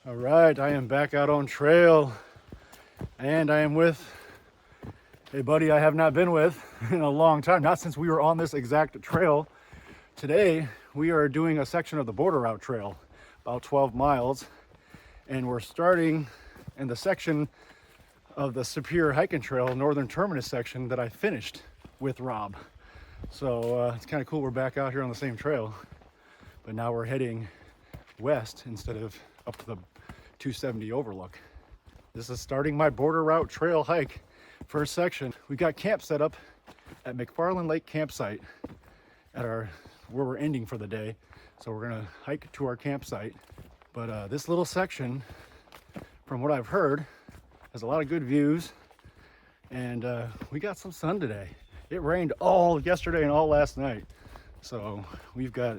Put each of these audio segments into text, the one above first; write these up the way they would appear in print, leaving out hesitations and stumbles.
All right, I am back out on trail, and I am with a buddy I have not been with in a long time, not since we were on this exact trail. Today, we are doing a section of the Border Route Trail, about 12 miles, and we're starting in the section of the Superior Hiking Trail, Northern Terminus section that I finished with Rob. So it's kind of cool we're back out here on the same trail, but now we're heading west instead of up to the 270 overlook. This is starting my Border Route Trail hike. First section, we got camp set up at McFarland Lake campsite at where we're ending for the day. So we're gonna hike to our campsite. But this little section, from what I've heard, has a lot of good views, and we got some sun today. It rained all yesterday and all last night. So we've got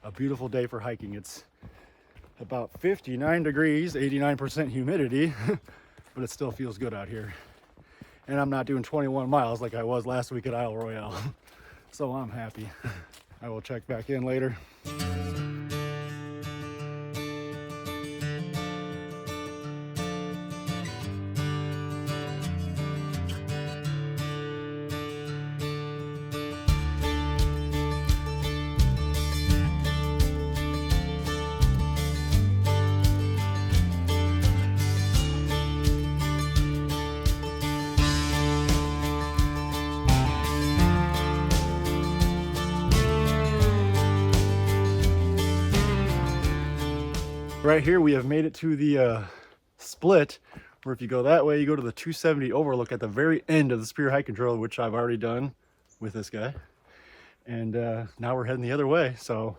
a beautiful day for hiking. It's about 59 degrees, 89% humidity, but it still feels good out here. And I'm not doing 21 miles like I was last week at Isle Royale. So I'm happy. I will check back in later. Right here, we have made it to the split, where if you go that way, you go to the 270 overlook at the very end of the Superior Hiking Trail, which I've already done with this guy. And now we're heading the other way, so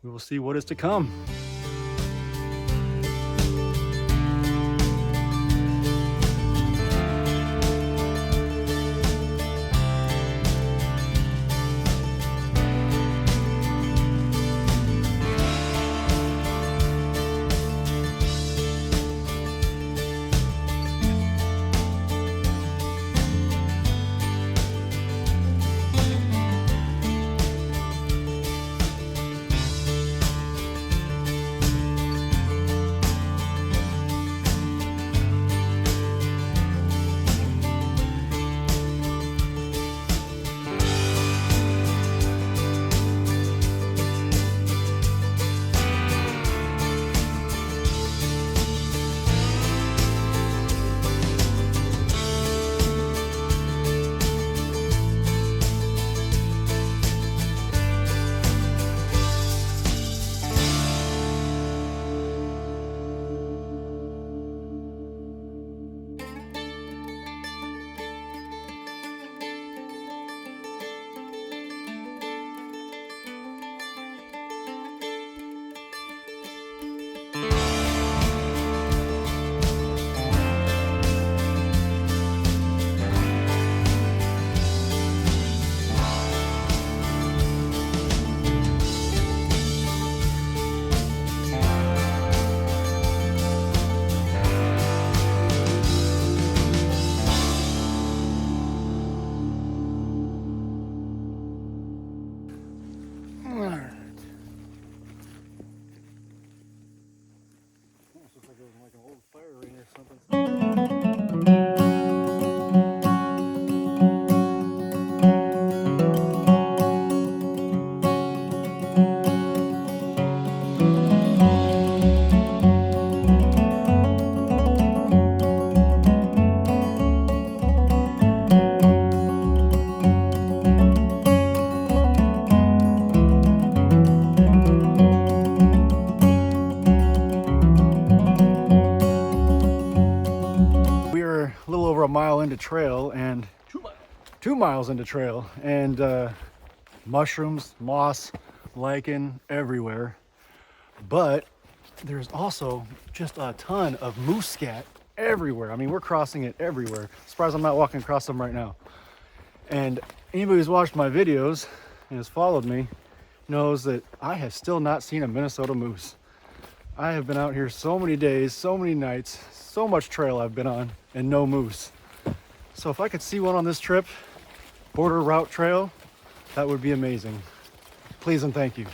we will see what is to come. A mile into trail and 2 miles into trail, and mushrooms, moss, lichen everywhere, but there's also just a ton of moose scat everywhere. I mean, we're crossing it everywhere. Surprised I'm not walking across them right now. And anybody who's watched my videos and has followed me knows that I have still not seen a Minnesota moose. I have been out here so many days, so many nights, so much trail I've been on, and no moose. So if I could see one on this trip, Border Route Trail, that would be amazing. Please and thank you.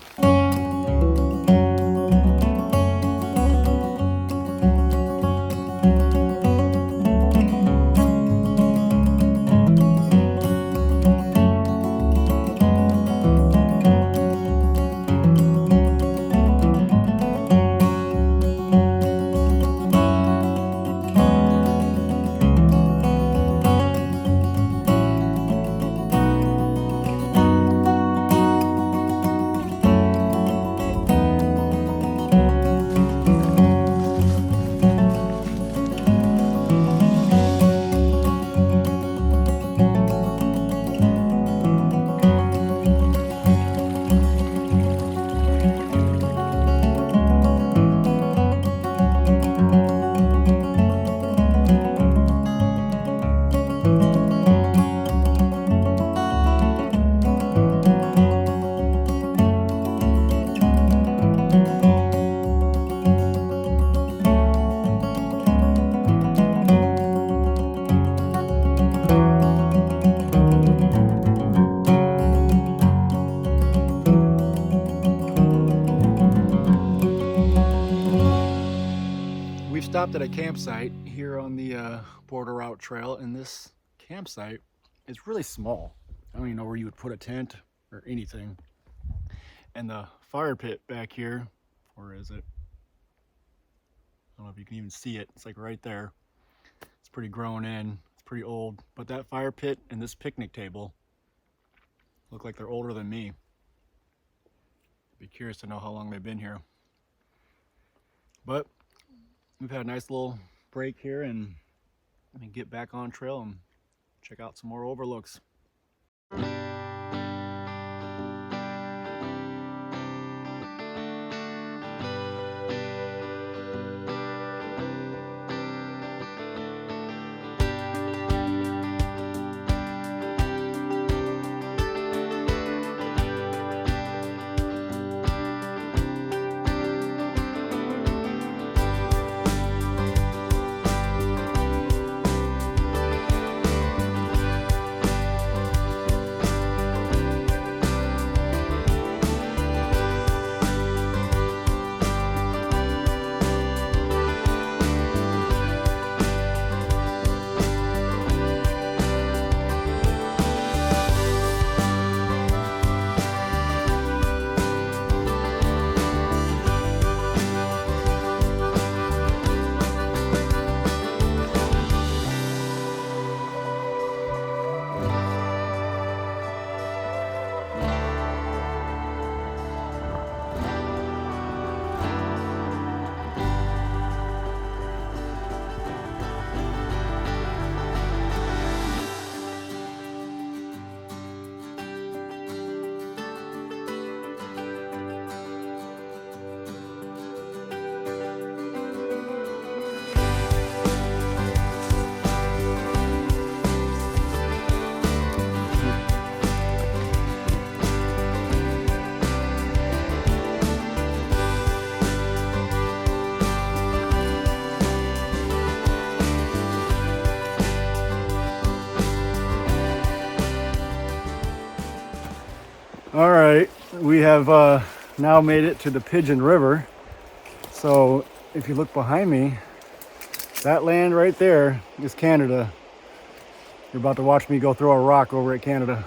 stopped at a campsite here on the Border Route Trail, and this campsite is really small. I don't even know where you would put a tent or anything. And the fire pit back here, or is it? I don't know if you can even see it. It's like right there. It's pretty grown in. It's pretty old. But that fire pit and this picnic table look like they're older than me. Be curious to know how long they've been here. But we've had a nice little break here, and let me get back on trail and check out some more overlooks. All right, we have now made it to the Pigeon River. So if you look behind me, that land right there is Canada. You're about to watch me go throw a rock over at Canada.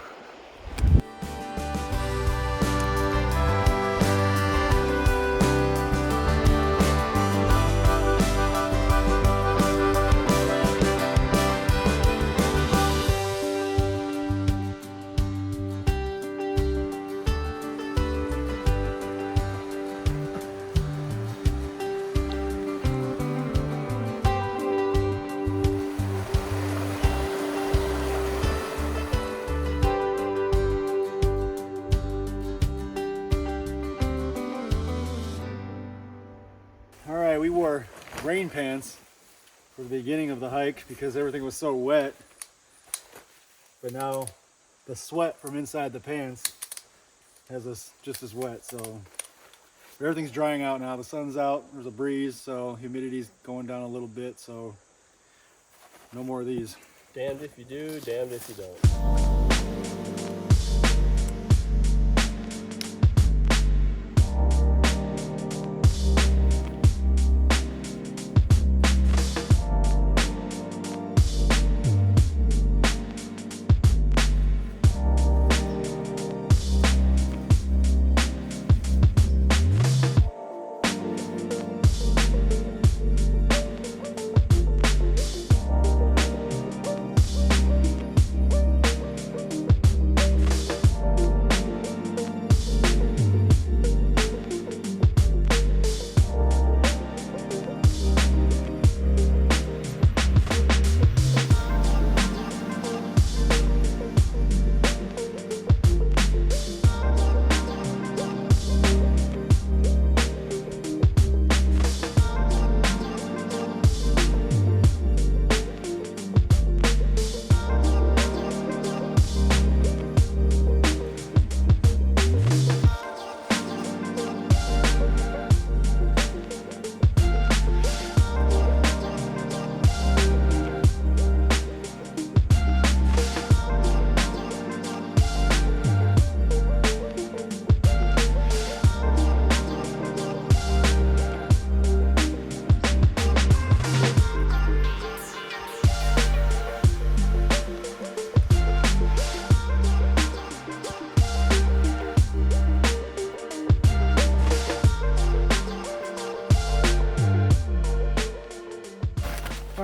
We wore rain pants for the beginning of the hike because everything was so wet, but now the sweat from inside the pants has us just as wet. So everything's drying out now. The sun's out, there's a breeze, so humidity's going down a little bit, so no more of these. Damned if you do, damned if you don't.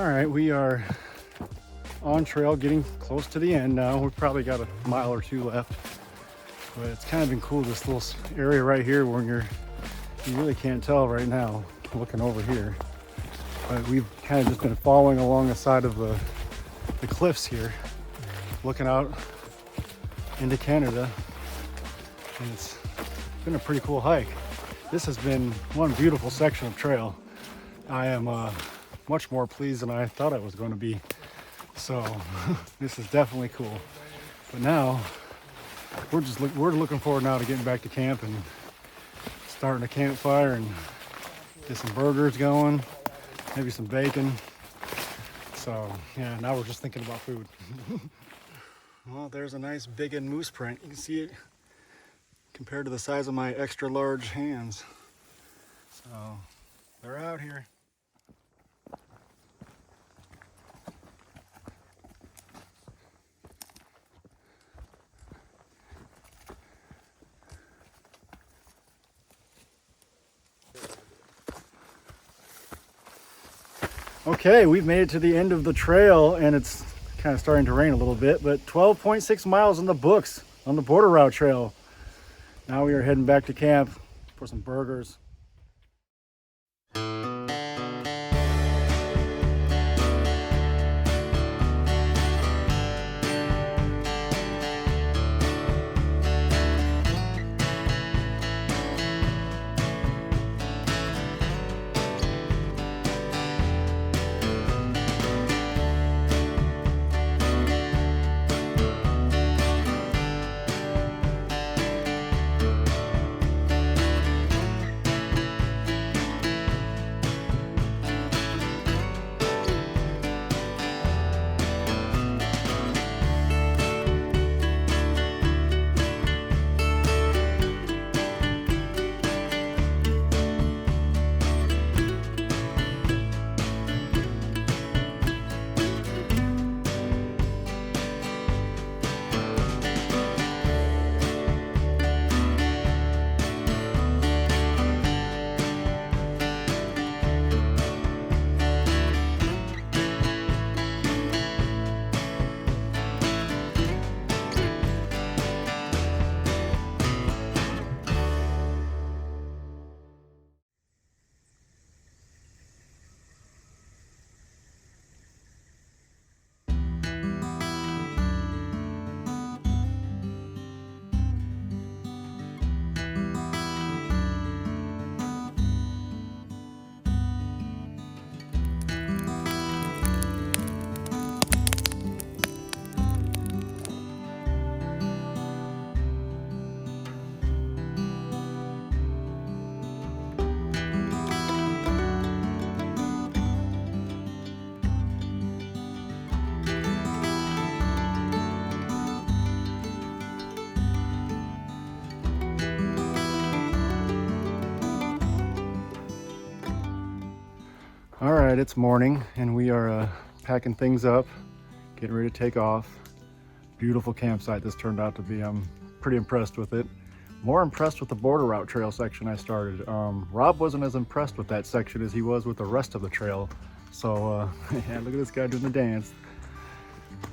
All right, we are on trail, getting close to the end now. We've probably got a mile or two left, but it's kind of been cool, this little area right here where you really can't tell right now looking over here, but we've kind of just been following along the side of the cliffs here, looking out into Canada, and it's been a pretty cool hike. This has been one beautiful section of trail. I am much more pleased than I thought I was going to be. So this is definitely cool. But now we're looking forward now to getting back to camp and starting a campfire and get some burgers going, maybe some bacon. So yeah, now we're just thinking about food. Well, there's a nice big moose print. You can see it compared to the size of my extra large hands. So they're out here. Okay, we've made it to the end of the trail, and it's kind of starting to rain a little bit, but 12.6 miles in the books on the Border Route Trail. Now we are heading back to camp for some burgers. All right, it's morning and we are packing things up, getting ready to take off. Beautiful campsite this turned out to be. I'm pretty impressed with it. More impressed with the Border Route Trail section I started. Rob wasn't as impressed with that section as he was with the rest of the trail. So yeah, look at this guy doing the dance.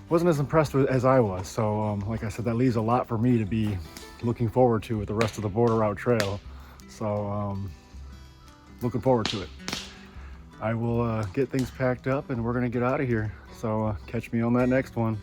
Wasn't as impressed with as I was. So like I said, that leaves a lot for me to be looking forward to with the rest of the Border Route Trail. So looking forward to it. I will get things packed up and we're gonna get out of here. So catch me on that next one.